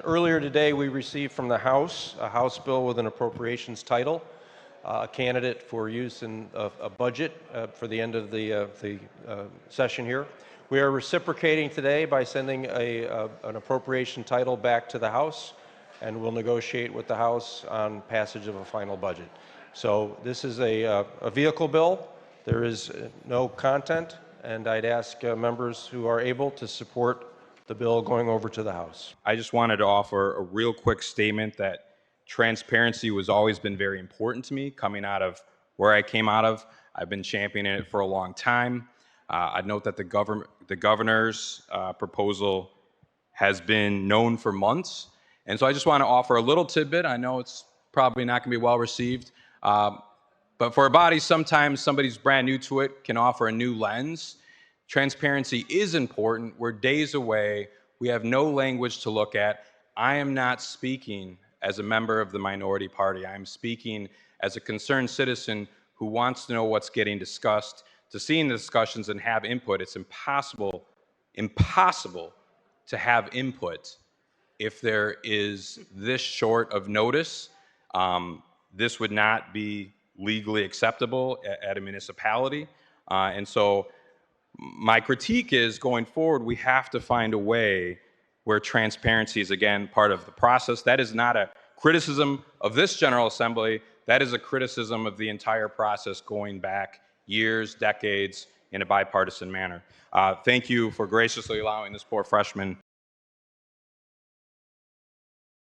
Earlier today, we received from the House a House bill with an appropriations title, a candidate for use in a budget for the end of the session here. We are reciprocating today by sending an appropriation title back to the House, and we'll negotiate with the House on passage of a final budget. So this is a vehicle bill. There is no content, and I'd ask members who are able to support the bill going over to the House. I just wanted to offer a real quick statement that transparency has always been very important to me coming out of where I came out of. I've been championing it for a long time. I'd note that the governor's proposal has been known for months. And so I just want to offer a little tidbit. I know it's probably not going to be well received, but for a body, sometimes somebody's brand new to it can offer a new lens. Transparency is important. We're days away. We have no language to look at. I am not speaking as a member of the minority party. I'm speaking as a concerned citizen who wants to know what's getting discussed, to see in the discussions and have input. It's impossible to have input if there is this short of notice. This would not be legally acceptable at a municipality. And so my critique is, going forward, we have to find a way where transparency is, again, part of the process. That is not a criticism of this General Assembly. That is a criticism of the entire process going back years, decades, in a bipartisan manner. Thank you for graciously allowing this poor freshman